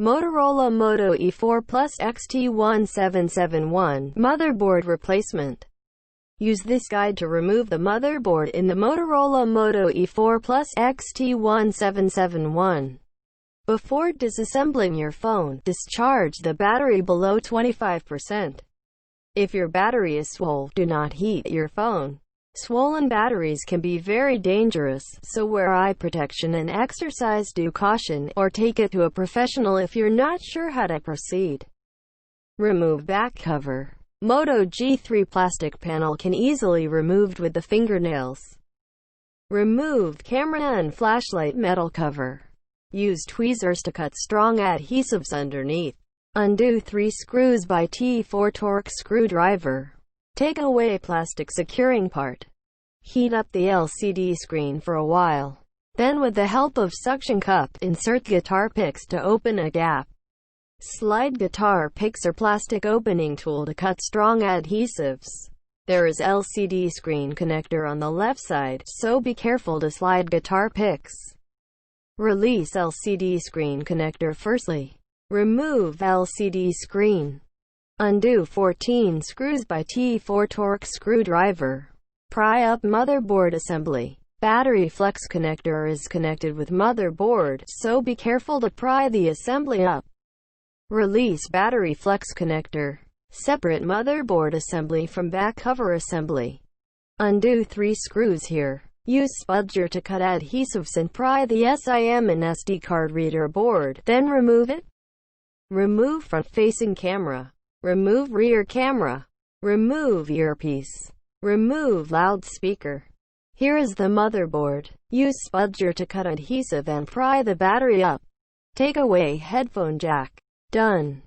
Motorola Moto E4 Plus XT1771 Motherboard Replacement. Use this guide to remove the motherboard in the Motorola Moto E4 Plus XT1771. Before disassembling your phone, discharge the battery below 25%. If your battery is swollen, do not heat your phone. Swollen batteries can be very dangerous, so wear eye protection and exercise due caution, or take it to a professional if you're not sure how to proceed. Remove back cover. Moto G3 plastic panel can easily removed with the fingernails. Remove camera and flashlight metal cover. Use tweezers to cut strong adhesives underneath. Undo 3 screws by T4 torque screwdriver. Take away plastic securing part. Heat up the LCD screen for a while. Then with the help of suction cup, insert guitar picks to open a gap. Slide guitar picks or plastic opening tool to cut strong adhesives. There is LCD screen connector on the left side, so be careful to slide guitar picks. Release LCD screen connector firstly. Remove LCD screen. Undo 14 screws by T4 torque screwdriver. Pry up motherboard assembly. Battery flex connector is connected with motherboard, so be careful to pry the assembly up. Release battery flex connector. Separate motherboard assembly from back cover assembly. Undo 3 screws here. Use spudger to cut adhesives and pry the SIM and SD card reader board, then remove it. Remove front-facing camera. Remove rear camera. Remove earpiece. Remove loudspeaker. Here is the motherboard. Use spudger to cut adhesive and pry the battery up. Take away headphone jack. Done.